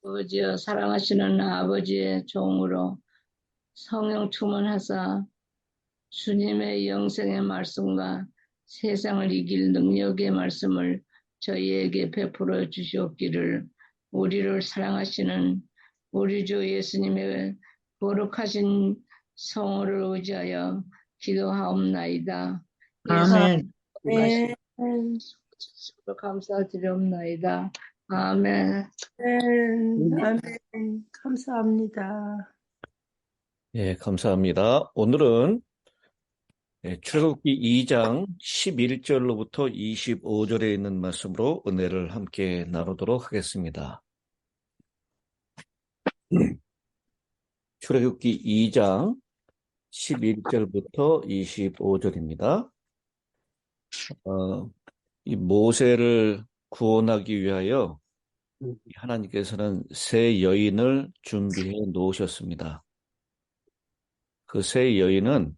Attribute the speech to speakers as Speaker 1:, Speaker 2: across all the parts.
Speaker 1: 아버지여 사랑하시는 아버지의 종으로 성령 충만하사 주님의 영생의 말씀과 세상을 이길 능력의 말씀을 저희에게 베풀어 주시옵기를 우리를 사랑하시는 우리 주 예수님의 거룩하신 성호를 의지하여 기도하옵나이다.
Speaker 2: 아멘.
Speaker 1: 예수님 감사드리옵나이다. 아멘.
Speaker 2: 아멘. 감사합니다.
Speaker 3: 예, 감사합니다. 오늘은 출애굽기 2장 11절로부터 25절에 있는 말씀으로 은혜를 함께 나누도록 하겠습니다. 출애굽기 2장 11절부터 25절입니다. 이 모세를 구원하기 위하여 하나님께서는 세 여인을 준비해 놓으셨습니다. 그 세 여인은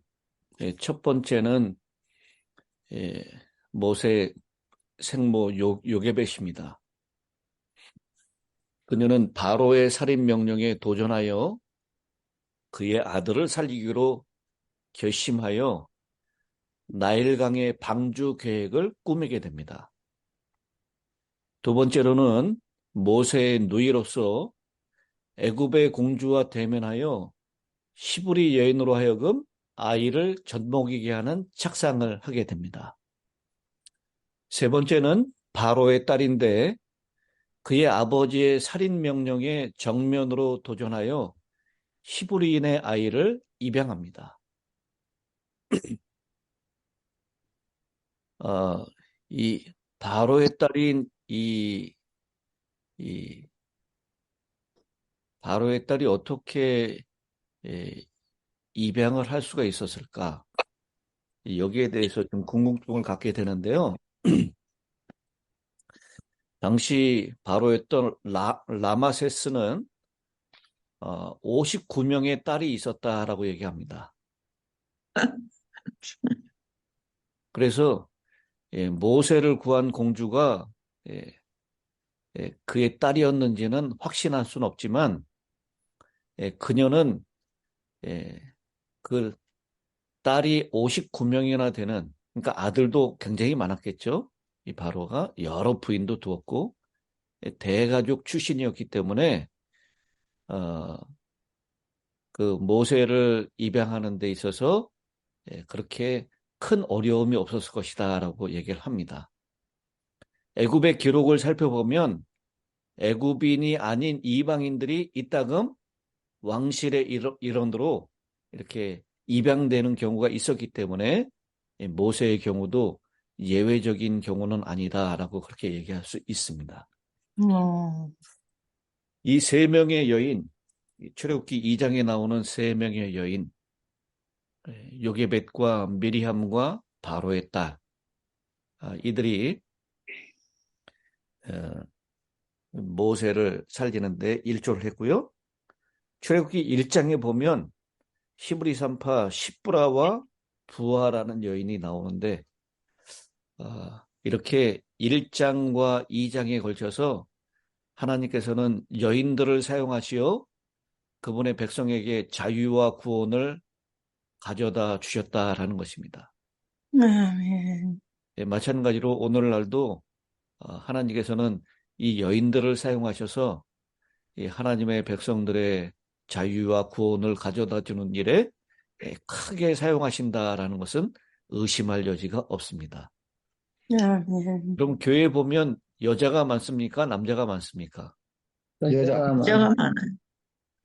Speaker 3: 첫 번째는 모세 생모 요게벳입니다. 그녀는 바로의 살인 명령에 도전하여 그의 아들을 살리기로 결심하여 나일강의 방주 계획을 꾸미게 됩니다. 두 번째로는 모세의 누이로서 애굽의 공주와 대면하여 시브리 여인으로 하여금 아이를 젖먹이게 하는 착상을 하게 됩니다. 세 번째는 바로의 딸인데 그의 아버지의 살인 명령에 정면으로 도전하여 시브리인의 아이를 입양합니다. 이 바로의 딸인 바로의 딸이 어떻게 입양을 할 수가 있었을까? 여기에 대해서 좀 궁금증을 갖게 되는데요. 당시 바로였던 라마세스는 59명의 딸이 있었다라고 얘기합니다. 그래서 모세를 구한 공주가 그의 딸이었는지는 확신할 수는 없지만 그녀는 그 딸이 59명이나 되는, 그러니까 아들도 굉장히 많았겠죠. 이 바로가 여러 부인도 두었고 대가족 출신이었기 때문에 그 모세를 입양하는 데 있어서 그렇게 큰 어려움이 없었을 것이다 라고 얘기를 합니다. 애굽의 기록을 살펴보면 애굽인이 아닌 이방인들이 이따금 왕실의 일원으로 이렇게 입양되는 경우가 있었기 때문에 모세의 경우도 예외적인 경우는 아니다라고 그렇게 얘기할 수 있습니다. 이 세 명의 여인, 출애굽기 2장에 나오는 세 명의 여인, 요게벳과 미리함과 바로의 딸, 이들이 모세를 살리는데 일조를 했고요. 출애굽기 1장에 보면 히브리 산파 십브라와 부하라는 여인이 나오는데 이렇게 1장과 2장에 걸쳐서 하나님께서는 여인들을 사용하시어 그분의 백성에게 자유와 구원을 가져다 주셨다라는 것입니다. 마찬가지로 오늘날도 하나님께서는 이 여인들을 사용하셔서 이 하나님의 백성들의 자유와 구원을 가져다 주는 일에 크게 사용하신다라는 것은 의심할 여지가 없습니다. 그럼 교회에 보면 여자가 많습니까? 남자가 많습니까?
Speaker 2: 여자가 많아요.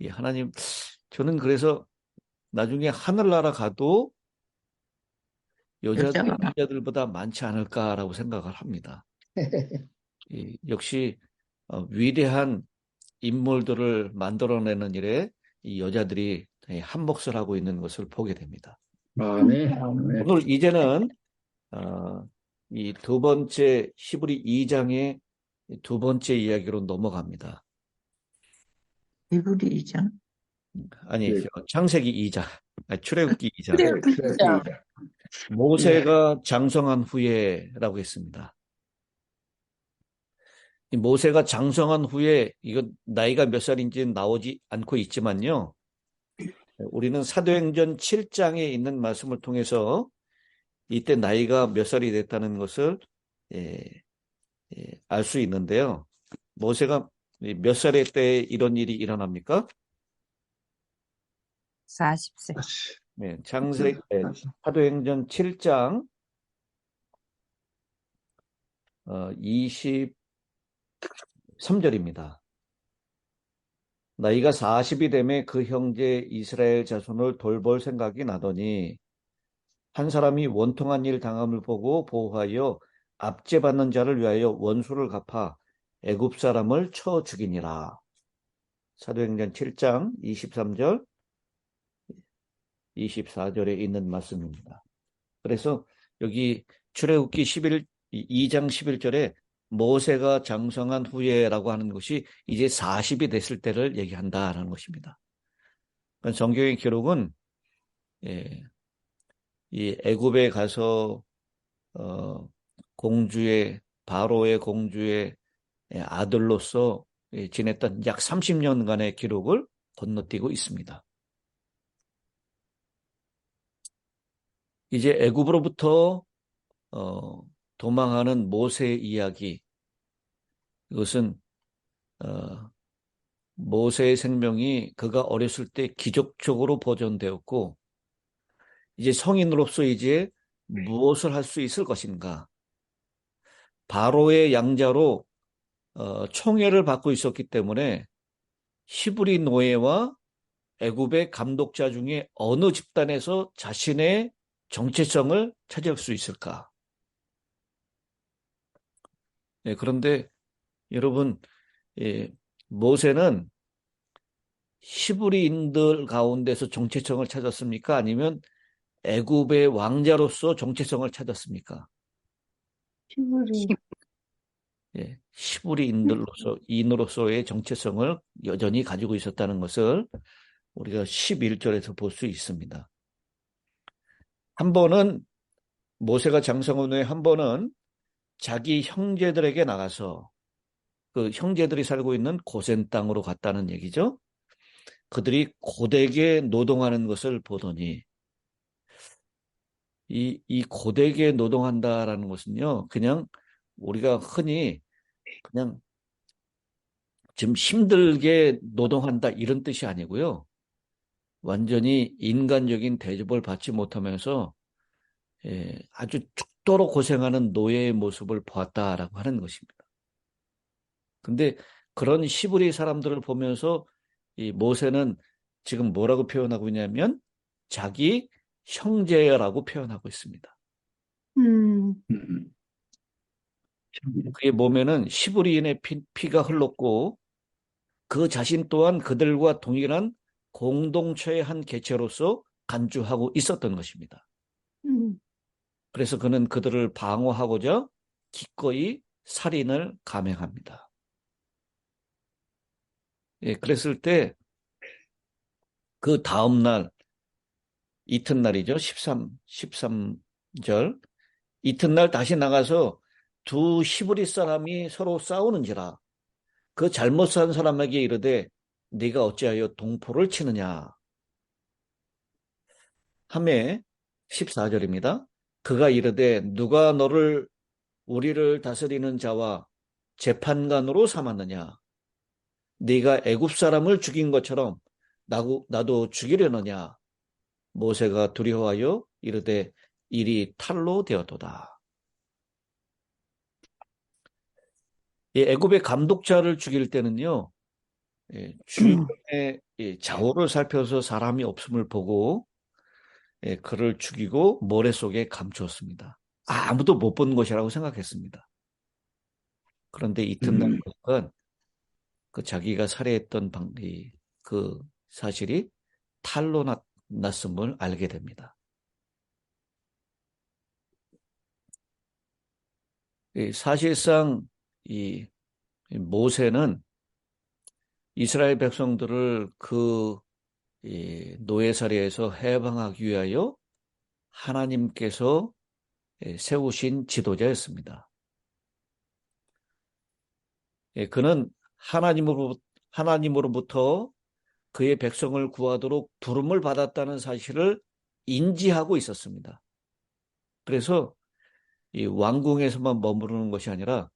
Speaker 3: 예, 하나님, 저는 그래서 나중에 하늘나라 가도 여자들이 남자들보다 많지 않을까라고 생각을 합니다. 역시 위대한 인물들을 만들어내는 일에 이 여자들이 한 몫을 하고 있는 것을 보게 됩니다. 오늘 이제는 이 두 번째 히브리 2장의 두 번째 이야기로 넘어갑니다.
Speaker 2: 히브리 2장?
Speaker 3: 아니, 창세기 2장, 출애굽기 2장.
Speaker 2: 출애굽기 2장.
Speaker 3: 모세가 장성한 후에라고 했습니다. 이 모세가 장성한 후에 이거 나이가 몇 살인지 나오지 않고 있지만요. 우리는 사도행전 7장에 있는 말씀을 통해서 이때 나이가 몇 살이 됐다는 것을 알 수 있는데요. 모세가 몇 살의 때 이런 일이 일어납니까?
Speaker 2: 40세.
Speaker 3: 네, 사도행전 7장 23절입니다. 나이가 40이 되매 그 형제 이스라엘 자손을 돌볼 생각이 나더니 한 사람이 원통한 일 당함을 보고 보호하여 압제받는 자를 위하여 원수를 갚아 애굽 사람을 쳐 죽이니라. 사도행전 7장 23절 24절에 있는 말씀입니다. 그래서 여기 출애굽기 2장 11절에 모세가 장성한 후에라고 하는 것이 이제 40이 됐을 때를 얘기한다라는 것입니다. 성경의 기록은 이 애굽에 가서 공주의 바로의 공주의 아들로서 지냈던 약 30년간의 기록을 건너뛰고 있습니다. 이제 애굽으로부터 도망하는 모세의 이야기, 이것은 모세의 생명이 그가 어렸을 때 기적적으로 보존되었고 이제 성인으로서 이제 무엇을 할 수 있을 것인가. 바로의 양자로 총애를 받고 있었기 때문에 히브리 노예와 애굽의 감독자 중에 어느 집단에서 자신의 정체성을 찾을 수 있을까? 네, 그런데 여러분, 모세는 히브리인들 가운데서 정체성을 찾았습니까? 아니면 애굽의 왕자로서 정체성을 찾았습니까?
Speaker 2: 히브리.
Speaker 3: 히브리인으로서의 정체성을 여전히 가지고 있었다는 것을 우리가 11절에서 볼 수 있습니다. 한 번은 모세가 장성한 후에 한 번은 자기 형제들에게 나가서 그 형제들이 살고 있는 고센 땅으로 갔다는 얘기죠. 그들이 고되게 노동하는 것을 보더니 이 고되게 노동한다라는 것은요, 그냥 우리가 흔히 그냥 좀 힘들게 노동한다 이런 뜻이 아니고요. 완전히 인간적인 대접을 받지 못하면서 아주 죽도록 고생하는 노예의 모습을 보았다라고 하는 것입니다. 근데 그런 히브리 사람들을 보면서 이 모세는 지금 뭐라고 표현하고 있냐면 자기 형제라고 표현하고 있습니다. 그의 몸에는 히브리인의 피가 흘렀고 그 자신 또한 그들과 동일한 공동체의 한 개체로서 간주하고 있었던 것입니다. 그래서 그는 그들을 방어하고자 기꺼이 살인을 감행합니다. 그랬을 때 그 다음날 이튿날이죠. 13절 이튿날 다시 나가서 두 히브리 사람이 서로 싸우는지라 그 잘못 산 사람에게 이르되 네가 어찌하여 동포를 치느냐 하매 14절입니다. 그가 이르되 누가 너를 우리를 다스리는 자와 재판관으로 삼았느냐 네가 애굽 사람을 죽인 것처럼 나도 죽이려느냐 모세가 두려워하여 이르되 일이 탈로 되었도다. 이 애굽의 감독자를 죽일 때는요, 주변의 좌우를 살펴서 사람이 없음을 보고 그를 죽이고 모래 속에 감추었습니다. 아무도 못 본 것이라고 생각했습니다. 그런데 이튿날 보니까 그 자기가 살해했던 그 사실이 탈로 났음을 알게 됩니다. 사실상 이 모세는 이스라엘 백성들을 그 노예살이에서 해방하기 위하여 하나님께서 세우신 지도자였습니다. 그는 하나님으로부터 그의 백성을 구하도록 부름을 받았다는 사실을 인지하고 있었습니다. 그래서 이 왕궁에서만 머무르는 것이 아니라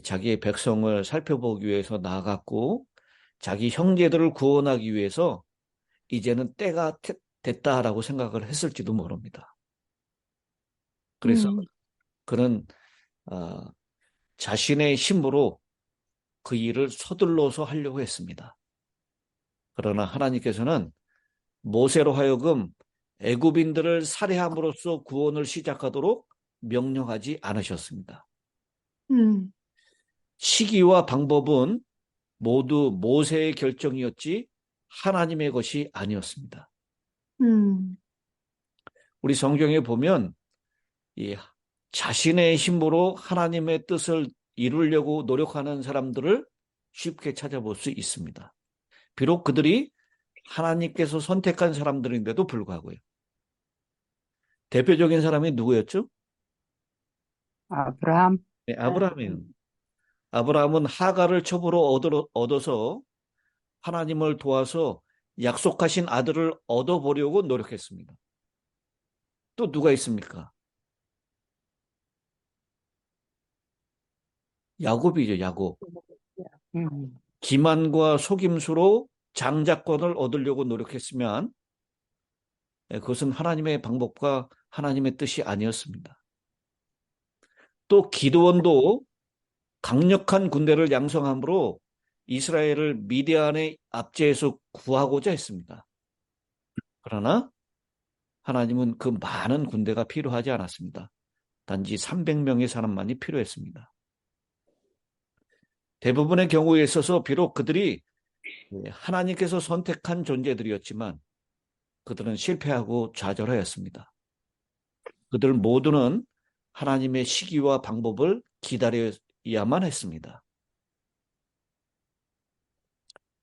Speaker 3: 자기의 백성을 살펴보기 위해서 나아갔고 자기 형제들을 구원하기 위해서 이제는 때가 됐다라고 생각을 했을지도 모릅니다. 그래서 그는 자신의 힘으로 그 일을 서둘러서 하려고 했습니다. 그러나 하나님께서는 모세로 하여금 애굽인들을 살해함으로써 구원을 시작하도록 명령하지 않으셨습니다. 시기와 방법은 모두 모세의 결정이었지 하나님의 것이 아니었습니다. 우리 성경에 보면 이 자신의 힘으로 하나님의 뜻을 이루려고 노력하는 사람들을 쉽게 찾아볼 수 있습니다. 비록 그들이 하나님께서 선택한 사람들인데도 불구하고요. 대표적인 사람이 누구였죠?
Speaker 2: 아브라함.
Speaker 3: 네, 아브라함이에요. 아브라함은 하갈을 첩으로 얻어서 하나님을 도와서 약속하신 아들을 얻어보려고 노력했습니다. 또 누가 있습니까? 야곱이죠, 야곱. 기만과 속임수로 장자권을 얻으려고 노력했으면 그것은 하나님의 방법과 하나님의 뜻이 아니었습니다. 또 기드온도 강력한 군대를 양성함으로 이스라엘을 미디안의 압제에서 구하고자 했습니다. 그러나 하나님은 그 많은 군대가 필요하지 않았습니다. 단지 300명의 사람만이 필요했습니다. 대부분의 경우에 있어서 비록 그들이 하나님께서 선택한 존재들이었지만 그들은 실패하고 좌절하였습니다. 그들 모두는 하나님의 시기와 방법을 기다려야만 했습니다.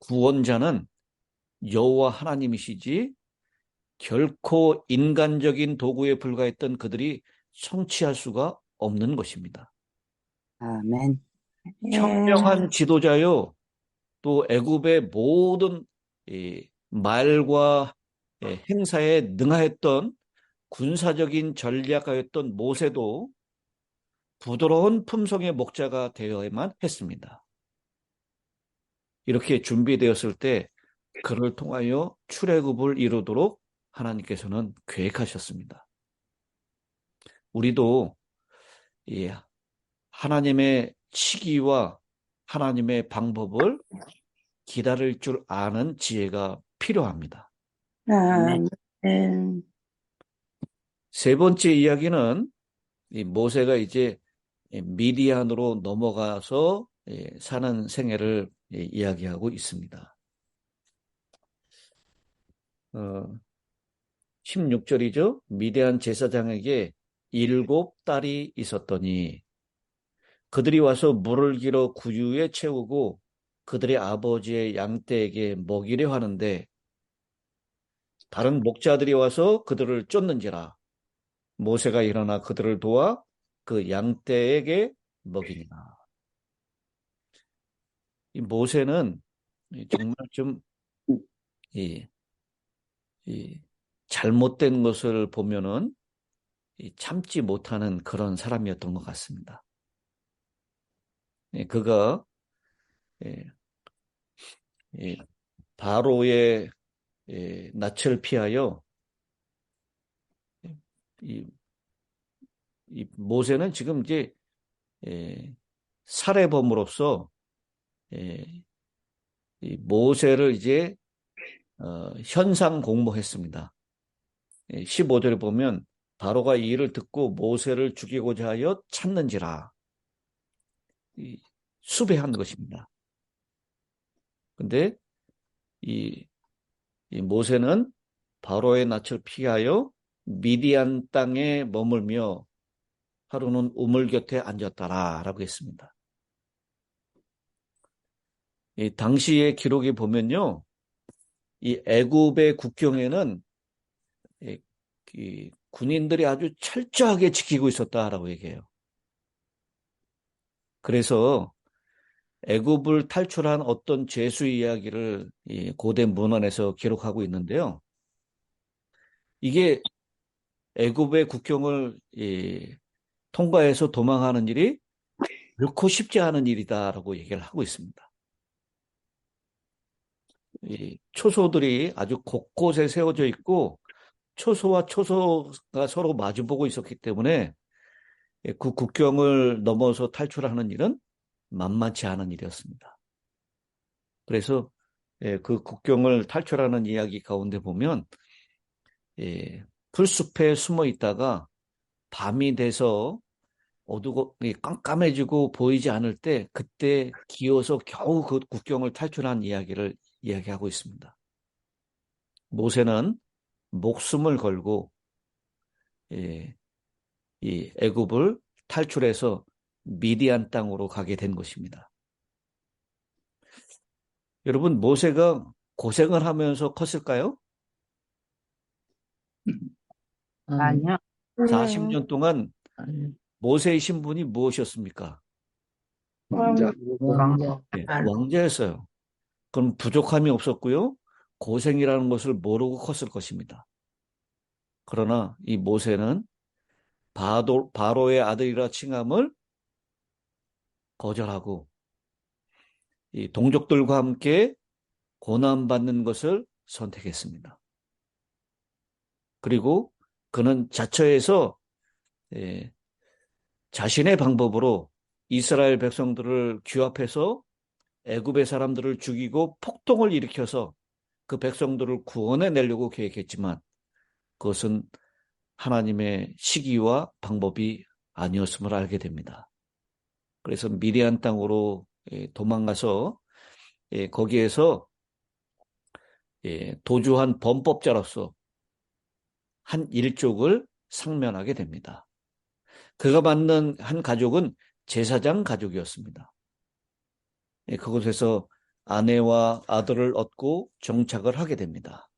Speaker 3: 구원자는 여호와 하나님이시지 결코 인간적인 도구에 불과했던 그들이 성취할 수가 없는 것입니다.
Speaker 2: 아멘.
Speaker 3: 현명한 지도자요, 또 애굽의 모든 말과 행사에 능하였던 군사적인 전략가였던 모세도 부드러운 품성의 목자가 되어야만 했습니다. 이렇게 준비되었을 때 그를 통하여 출애굽을 이루도록 하나님께서는 계획하셨습니다. 우리도 하나님의 시기와 하나님의 방법을 기다릴 줄 아는 지혜가 필요합니다. 세 번째 이야기는 이 모세가 이제 미디안으로 넘어가서 사는 생애를 이야기하고 있습니다. 16절이죠. 미디안 제사장에게 7딸이 있었더니 그들이 와서 물을 길어 구유에 채우고 그들의 아버지의 양떼에게 먹이려 하는데 다른 목자들이 와서 그들을 쫓는지라 모세가 일어나 그들을 도와 그 양떼에게 먹이니라. 이 모세는 정말 좀 잘못된 것을 보면은 참지 못하는 그런 사람이었던 것 같습니다. 그가 바로의 낯을 피하여 이 모세는 지금 이제 살해범으로서 이 모세를 이제 현상 공모했습니다. 15절에 보면 바로가 이 일을 듣고 모세를 죽이고자 하여 찾는지라 수배한 것입니다. 근데 이 모세는 바로의 낯을 피하여 미디안 땅에 머물며 하루는 우물 곁에 앉았다라고 했습니다. 당시의 기록에 보면요, 이 애굽의 국경에는 이 군인들이 아주 철저하게 지키고 있었다라고 얘기해요. 그래서 애굽을 탈출한 어떤 죄수 이야기를 이 고대 문헌에서 기록하고 있는데요. 이게 애굽의 국경을 통과해서 도망하는 일이 결코 쉽지 않은 일이다라고 얘기를 하고 있습니다. 이 초소들이 아주 곳곳에 세워져 있고 초소와 초소가 서로 마주보고 있었기 때문에 그 국경을 넘어서 탈출하는 일은 만만치 않은 일이었습니다. 그래서 그 국경을 탈출하는 이야기 가운데 보면 풀숲에 숨어 있다가 밤이 돼서 어두고 깜깜해지고 보이지 않을 때 그때 기어서 겨우 그 국경을 탈출한 이야기를 이야기하고 있습니다. 모세는 목숨을 걸고 이 애굽을 탈출해서 미디안 땅으로 가게 된 것입니다. 여러분, 모세가 고생을 하면서 컸을까요?
Speaker 2: 아니요.
Speaker 3: 40년 동안
Speaker 1: 아니,
Speaker 3: 모세의 신분이 무엇이었습니까?
Speaker 1: 왕자.
Speaker 3: 왕자였어요. 그럼 부족함이 없었고요. 고생이라는 것을 모르고 컸을 것입니다. 그러나 이 모세는 바로의 아들이라 칭함을 거절하고 이 동족들과 함께 고난받는 것을 선택했습니다. 그리고 그는 자처해서 자신의 방법으로 이스라엘 백성들을 규합해서 애굽의 사람들을 죽이고 폭동을 일으켜서 그 백성들을 구원해 내려고 계획했지만 그것은 하나님의 시기와 방법이 아니었음을 알게 됩니다. 그래서 미디안 땅으로 도망가서 거기에서 도주한 범법자로서 한 일족을 상면하게 됩니다. 그가 만난 한 가족은 제사장 가족이었습니다. 그곳에서 아내와 아들을 얻고 정착을 하게 됩니다.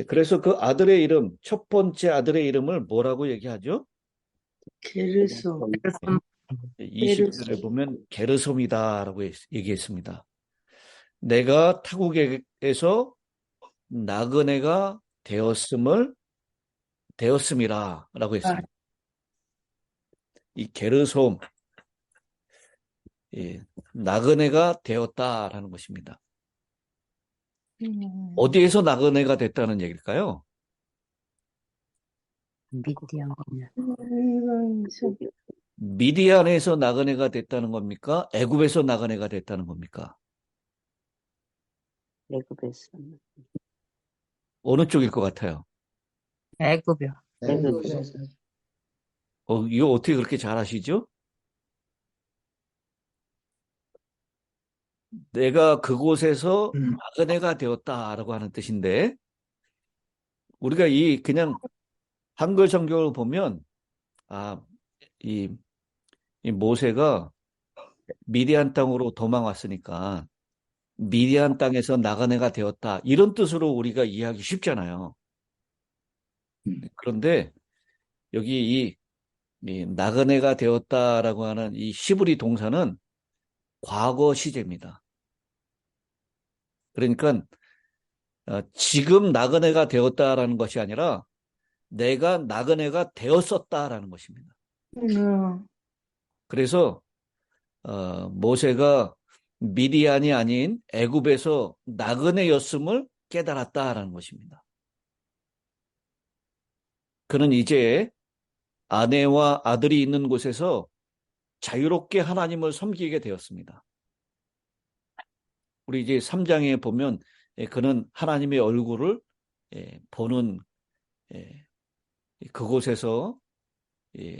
Speaker 3: 그래서 그 아들의 이름, 첫 번째 아들의 이름을 뭐라고 얘기하죠?
Speaker 1: 게르솜.
Speaker 3: 20절에 보면 게르솜이다라고 얘기했습니다. 내가 타국에서 나그네가 되었음이라라고 했습니다. 이 게르솜, 나그네가 되었다라는 것입니다. 어디에서 나그네가 됐다는 얘기일까요?
Speaker 2: 미디안.
Speaker 3: 미디안에서 나그네가 됐다는 겁니까? 애굽에서 나그네가 됐다는 겁니까?
Speaker 2: 애굽에서.
Speaker 3: 어느 쪽일 것 같아요?
Speaker 2: 애굽이요.
Speaker 3: 이거 어떻게 그렇게 잘 아시죠? 내가 그곳에서 나그네가 되었다라고 하는 뜻인데 우리가 그냥 한글 성경을 보면 이 모세가 미디안 땅으로 도망왔으니까 미디안 땅에서 나그네가 되었다 이런 뜻으로 우리가 이해하기 쉽잖아요. 그런데 여기 이 나그네가 되었다라고 하는 이 히브리 동사는 과거 시제입니다. 그러니까 지금 나그네가 되었다라는 것이 아니라 내가 나그네가 되었었다라는 것입니다. 그래서 모세가 미디안이 아닌 애굽에서 나그네였음을 깨달았다라는 것입니다. 그는 이제 아내와 아들이 있는 곳에서 자유롭게 하나님을 섬기게 되었습니다. 우리 이제 3장에 보면 그는 하나님의 얼굴을 보는 그곳에서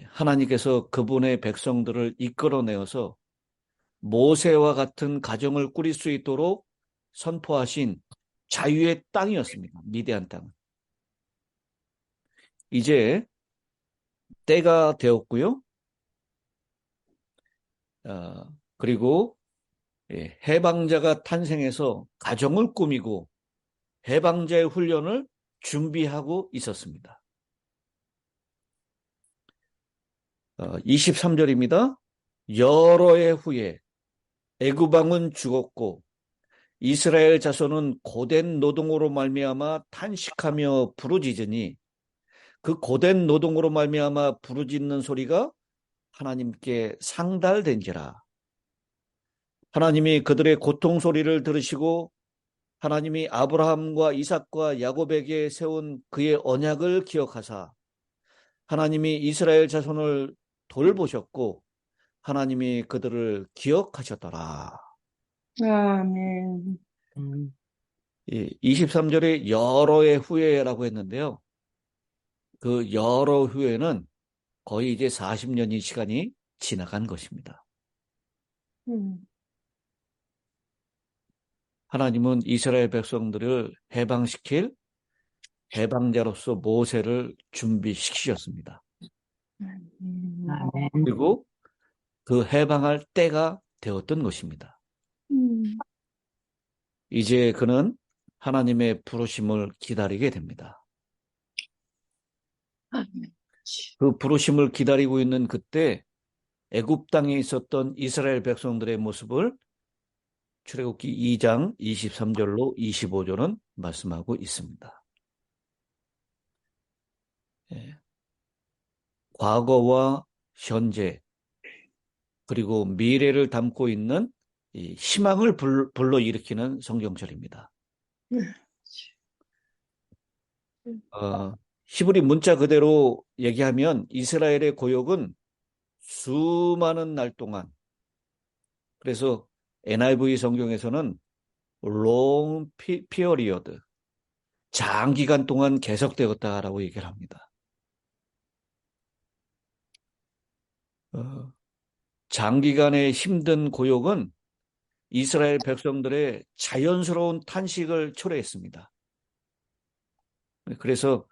Speaker 3: 하나님께서 그분의 백성들을 이끌어내어서 모세와 같은 가정을 꾸릴 수 있도록 선포하신 자유의 땅이었습니다. 미디안 땅은. 이제 때가 되었고요. 그리고 해방자가 탄생해서 가정을 꾸미고 해방자의 훈련을 준비하고 있었습니다. 23절입니다. 여러 해 후에 애굽 왕은 죽었고 이스라엘 자손은 고된 노동으로 말미암아 탄식하며 부르짖으니 그 고된 노동으로 말미암아 부르짖는 소리가 하나님께 상달된지라. 하나님이 그들의 고통 소리를 들으시고 하나님이 아브라함과 이삭과 야곱에게 세운 그의 언약을 기억하사 하나님이 이스라엘 자손을 돌보셨고 하나님이 그들을 기억하셨더라.
Speaker 1: 아멘.
Speaker 3: 23절에 여러의 후회라고 했는데요. 그 여러 후회는 거의 이제 40년의 시간이 지나간 것입니다. 하나님은 이스라엘 백성들을 해방시킬 해방자로서 모세를 준비시키셨습니다.
Speaker 2: 아멘.
Speaker 3: 그리고 그 해방할 때가 되었던 것입니다. 이제 그는 하나님의 부르심을 기다리게 됩니다. 그 부르심을 기다리고 있는 그때 애굽 땅에 있었던 이스라엘 백성들의 모습을 출애굽기 2장 23절로 25절은 말씀하고 있습니다. 과거와 현재 그리고 미래를 담고 있는 이 희망을 불러일으키는 성경절입니다. 히브리 문자 그대로 얘기하면 이스라엘의 고역은 수많은 날 동안, 그래서 NIV 성경에서는 long period, 장기간 동안 계속되었다라고 얘기를 합니다. 장기간의 힘든 고역은 이스라엘 백성들의 자연스러운 탄식을 초래했습니다. 그래서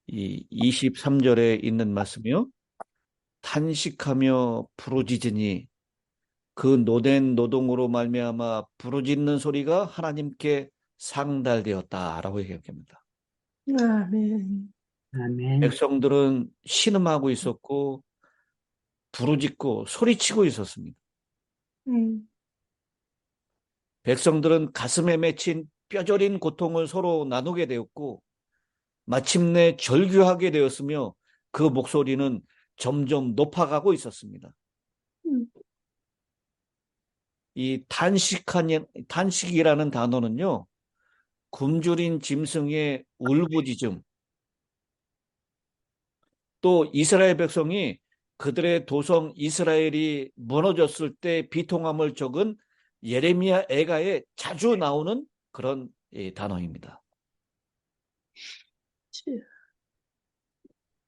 Speaker 3: 이 23절에 있는 말씀이요. 탄식하며 부르짖으니 그 노된 노동으로 말미암아 부르짖는 소리가 하나님께 상달되었다라고 얘기합니다.
Speaker 1: 아멘.
Speaker 2: 아멘.
Speaker 3: 백성들은 신음하고 있었고 부르짖고 소리치고 있었습니다. 백성들은 가슴에 맺힌 뼈저린 고통을 서로 나누게 되었고 마침내 절규하게 되었으며 그 목소리는 점점 높아가고 있었습니다. 이 탄식이라는 단어는요, 굶주린 짐승의 울부짖음, 또 이스라엘 백성이 그들의 도성 이스라엘이 무너졌을 때 비통함을 적은 예레미야 애가에 자주 나오는 그런 단어입니다.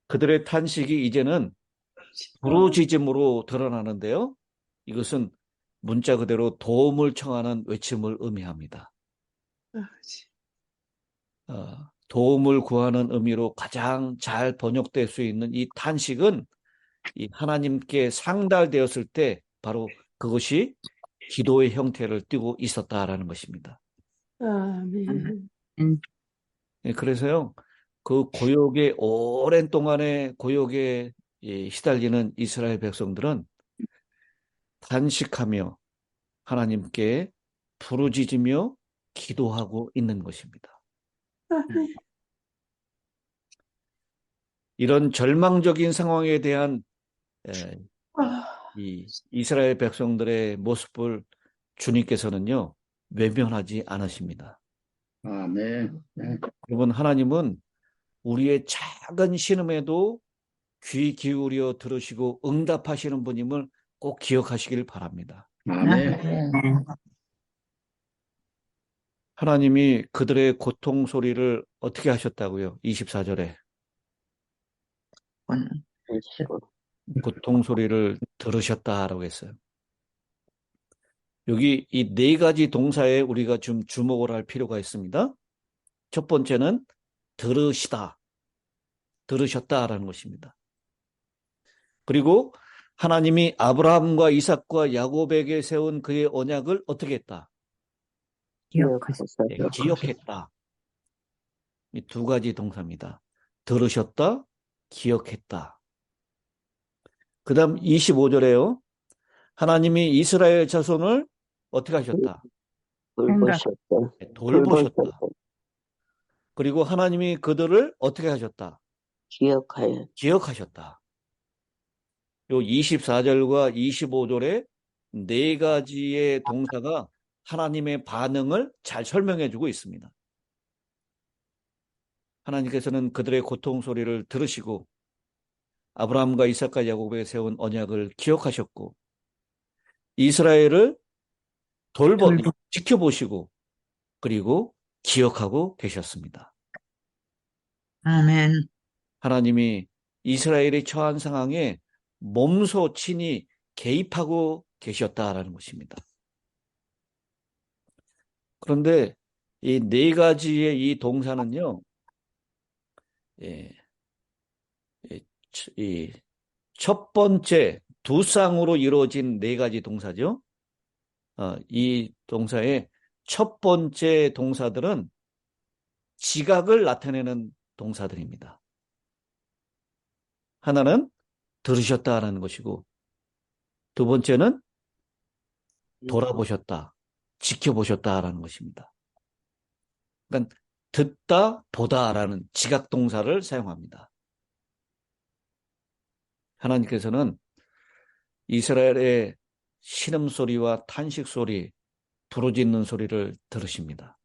Speaker 3: 그들의 탄식이 이제는 부르짖음으로 드러나는데요. 이것은 문자 그대로 도움을 청하는 외침을 의미합니다. 도움을 구하는 의미로 가장 잘 번역될 수 있는 이 탄식은 이 하나님께 상달되었을 때 바로 그것이 기도의 형태를 띠고 있었다라는 것입니다.
Speaker 1: 아멘.
Speaker 3: 그래서요, 그 고역의 오랜 동안의 고역에 시달리는 이스라엘 백성들은 탄식하며 하나님께 부르짖으며 기도하고 있는 것입니다. 이런 절망적인 상황에 대한 이 이스라엘 백성들의 모습을 주님께서는요, 외면하지 않으십니다.
Speaker 4: 아멘.
Speaker 3: 여러분, 하나님은 우리의 작은 신음에도 귀 기울여 들으시고 응답하시는 분임을 꼭 기억하시길 바랍니다.
Speaker 4: 아멘.
Speaker 3: 하나님이 그들의 고통 소리를 어떻게 하셨다고요? 24절에 고통 소리를 들으셨다라고 했어요. 여기 이 네 가지 동사에 우리가 좀 주목을 할 필요가 있습니다. 첫 번째는 들으셨다라는 것입니다. 그리고 하나님이 아브라함과 이삭과 야곱에게 세운 그의 언약을 어떻게 했다? 기억했다. 이 두 가지 동사입니다. 들으셨다, 기억했다. 그 다음 25절에요. 하나님이 이스라엘 자손을 어떻게 하셨다?
Speaker 5: 돌보셨다.
Speaker 3: 돌보셨다. 그리고 하나님이 그들을 어떻게 하셨다?
Speaker 5: 기억하여.
Speaker 3: 기억하셨다. 요 24절과 25절에 네 가지의 동사가 하나님의 반응을 잘 설명해 주고 있습니다. 하나님께서는 그들의 고통 소리를 들으시고 아브라함과 이삭과 야곱에 세운 언약을 기억하셨고 이스라엘을 지켜보시고 그리고 기억하고 계셨습니다.
Speaker 5: 아멘.
Speaker 3: 하나님이 이스라엘이 처한 상황에 몸소 친히 개입하고 계셨다라는 것입니다. 그런데 이 네 가지의 이 동사는요, 이 첫 번째 두 쌍으로 이루어진 네 가지 동사죠. 이 동사의 첫 번째 동사들은 지각을 나타내는 동사들입니다. 하나는 들으셨다라는 것이고, 두 번째는 돌아보셨다, 지켜보셨다라는 것입니다. 그러니까 듣다, 보다라는 지각 동사를 사용합니다. 하나님께서는 이스라엘의 신음소리와 탄식소리, 부르짖는 소리를 들으십니다.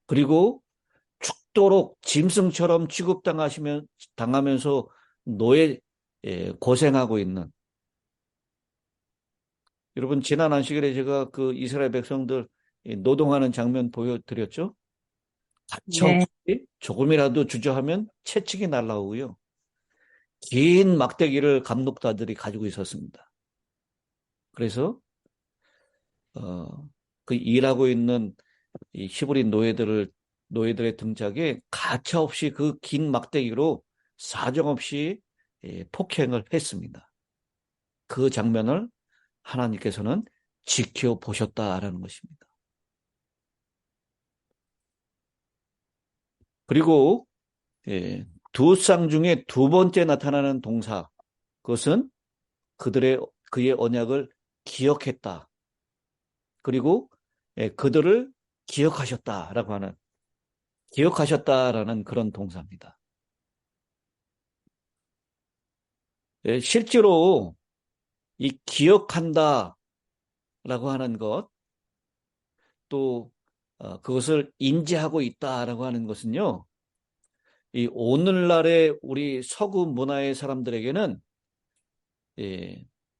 Speaker 3: 그리고 죽도록 짐승처럼 취급당하면서 고생하고 있는, 여러분 지난 안식일에 제가 그 이스라엘 백성들 노동하는 장면 보여드렸죠? 가차없이 조금이라도 주저하면 채찍이 날라오고요. 긴 막대기를 감독자들이 가지고 있었습니다. 그래서 그 일하고 있는 이 히브리 노예들의 등짝에 가차없이 그 긴 막대기로 사정없이 폭행을 했습니다. 그 장면을 하나님께서는 지켜보셨다라는 것입니다. 그리고 두 쌍 중에 두 번째 나타나는 동사, 그것은 그의 언약을 기억했다. 그리고 그들을 기억하셨다라는 그런 동사입니다. 실제로 이 기억한다라고 하는 것, 또 그것을 인지하고 있다라고 하는 것은요, 이 오늘날의 우리 서구 문화의 사람들에게는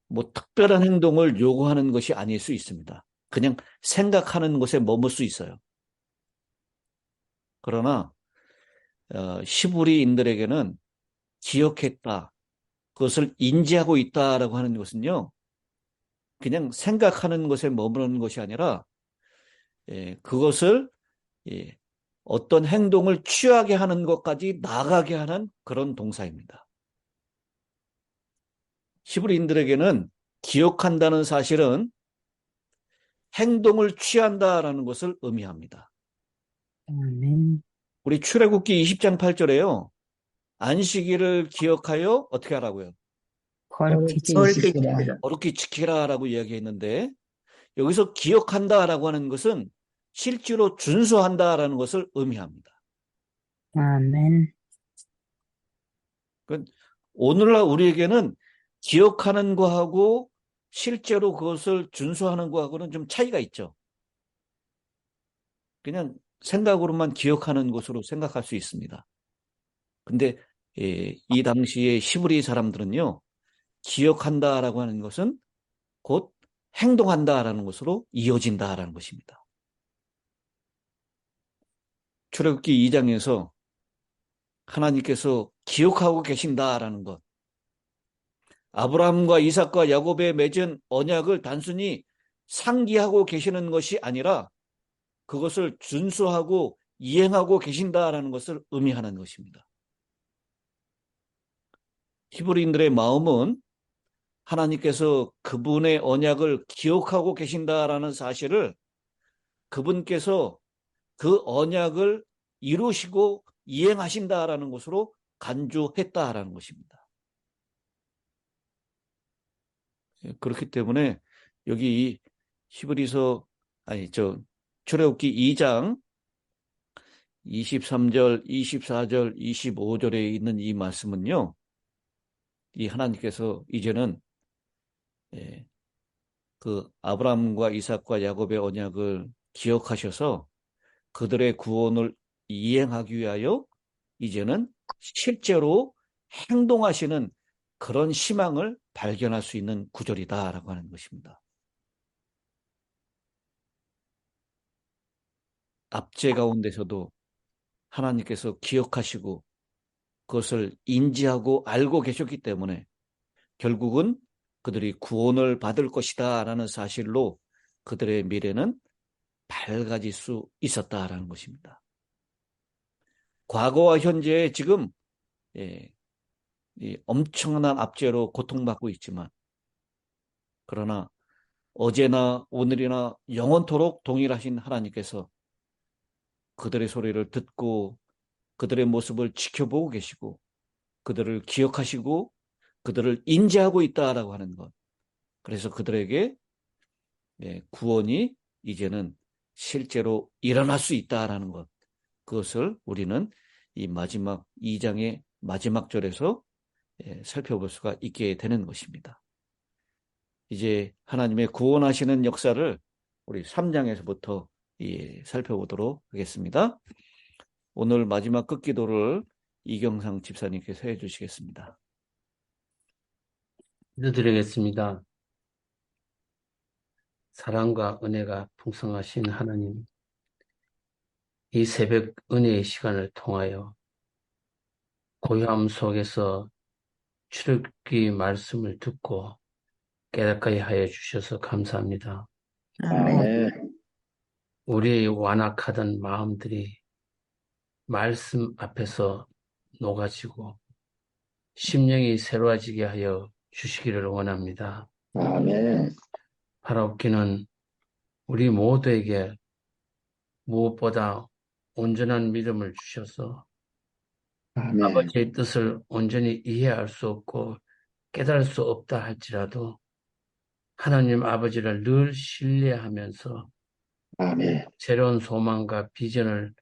Speaker 3: 뭐 특별한 행동을 요구하는 것이 아닐 수 있습니다. 그냥 생각하는 것에 머물 수 있어요. 그러나 히브리인들에게는 기억했다, 그것을 인지하고 있다라고 하는 것은요, 그냥 생각하는 것에 머무르는 것이 아니라 그것을 어떤 행동을 취하게 하는 것까지 나아가게 하는 그런 동사입니다. 히브리인들에게는 기억한다는 사실은 행동을 취한다라는 것을 의미합니다.
Speaker 5: 아멘.
Speaker 3: 우리 출애굽기 20장 8절에요. 안식일을 기억하여 어떻게 하라고요?
Speaker 5: 거룩히 지키라.
Speaker 3: 거룩히 지키라라고 이야기했는데, 여기서 기억한다라고 하는 것은 실제로 준수한다라는 것을 의미합니다.
Speaker 5: 아멘.
Speaker 3: 오늘날 우리에게는 기억하는 거하고 실제로 그것을 준수하는 거하고는 좀 차이가 있죠. 그냥 생각으로만 기억하는 것으로 생각할 수 있습니다. 근데 이 당시에 히브리 사람들은요, 기억한다라고 하는 것은 곧 행동한다라는 것으로 이어진다라는 것입니다. 출애굽기 2장에서 하나님께서 기억하고 계신다라는 것, 아브라함과 이삭과 야곱에 맺은 언약을 단순히 상기하고 계시는 것이 아니라 그것을 준수하고 이행하고 계신다라는 것을 의미하는 것입니다. 히브리인들의 마음은 하나님께서 그분의 언약을 기억하고 계신다라는 사실을, 그분께서 그 언약을 이루시고 이행하신다라는 것으로 간주했다라는 것입니다. 그렇기 때문에 여기 이 히브리서 출애굽기 2장 23절, 24절, 25절에 있는 이 말씀은요, 이 하나님께서 이제는 그 아브라함과 이삭과 야곱의 언약을 기억하셔서 그들의 구원을 이행하기 위하여 이제는 실제로 행동하시는 그런 희망을 발견할 수 있는 구절이다라고 하는 것입니다. 압제 가운데서도 하나님께서 기억하시고 그것을 인지하고 알고 계셨기 때문에 결국은 그들이 구원을 받을 것이다 라는 사실로 그들의 미래는 밝아질 수 있었다라는 것입니다. 과거와 현재에 지금 이 엄청난 압제로 고통받고 있지만, 그러나 어제나 오늘이나 영원토록 동일하신 하나님께서 그들의 소리를 듣고 그들의 모습을 지켜보고 계시고 그들을 기억하시고 그들을 인지하고 있다라고 하는 것. 그래서 그들에게 구원이 이제는 실제로 일어날 수 있다라는 것. 그것을 우리는 이 마지막 2장의 마지막 절에서 살펴볼 수가 있게 되는 것입니다. 이제 하나님의 구원하시는 역사를 우리 3장에서부터 살펴보도록 하겠습니다. 오늘 마지막 끝기도를 이경상 집사님께서 해주시겠습니다.
Speaker 2: 기도드리겠습니다. 사랑과 은혜가 풍성하신 하나님, 이 새벽 은혜의 시간을 통하여 고요함 속에서 출애굽기 말씀을 듣고 깨닫게 하여 주셔서 감사합니다.
Speaker 4: 아멘.
Speaker 2: 우리의 완악하던 마음들이 말씀 앞에서 녹아지고 심령이 새로워지게 하여 주시기를 원합니다.
Speaker 4: 아멘.
Speaker 2: 바라옵기는 우리 모두에게 무엇보다 온전한 믿음을 주셔서
Speaker 4: 아멘.
Speaker 2: 아버지의 뜻을 온전히 이해할 수 없고 깨달을 수 없다 할지라도 하나님 아버지를 늘 신뢰하면서
Speaker 4: 아멘.
Speaker 2: 새로운 소망과 비전을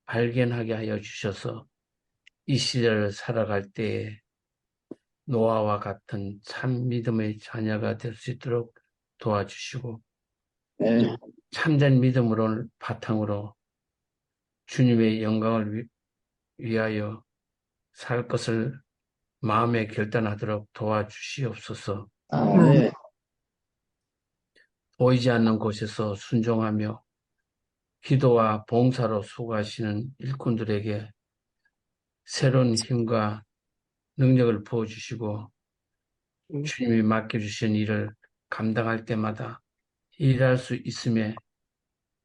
Speaker 2: 발견하게 하여 주셔서 이 시대를 살아갈 때에 노아와 같은 참 믿음의 자녀가 될 수 있도록 도와주시고
Speaker 4: 네.
Speaker 2: 참된 믿음으로 바탕으로 주님의 영광을 위하여 살 것을 마음에 결단하도록 도와주시옵소서.
Speaker 4: 아멘.
Speaker 2: 보이지 않는 곳에서 순종하며 기도와 봉사로 수고하시는 일꾼들에게 새로운 힘과 능력을 부어주시고 주님이 맡겨주신 일을 감당할 때마다 일할 수 있음에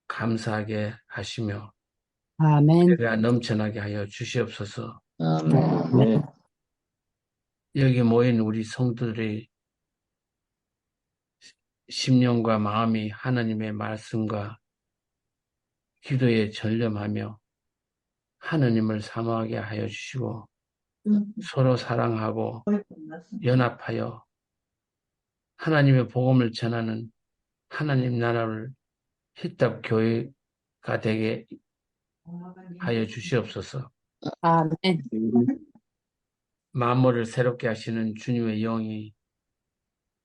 Speaker 2: 감사하게 하시며
Speaker 5: 아멘.
Speaker 2: 은혜가 넘쳐나게 하여 주시옵소서.
Speaker 4: 아멘.
Speaker 2: 여기 모인 우리 성도들의 심령과 마음이 하나님의 말씀과 기도에 전념하며 하나님을 사모하게 하여 주시고 서로 사랑하고 연합하여 하나님의 복음을 전하는 하나님 나라를 히답 교회가 되게 하여 주시옵소서.
Speaker 5: 아멘.
Speaker 2: 만물을 새롭게 하시는 주님의 영이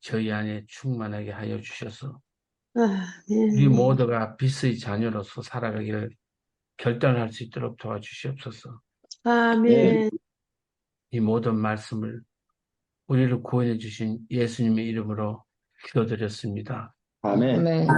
Speaker 2: 저희 안에 충만하게 하여 주셔서 우리
Speaker 1: 아멘.
Speaker 2: 모두가 빛의 자녀로서 살아가기를 결단할 수 있도록 도와주시옵소서.
Speaker 1: 아멘.
Speaker 2: 이 모든 말씀을 우리를 구원해 주신 예수님의 이름으로 기도드렸습니다.
Speaker 4: 아멘.
Speaker 5: 아멘.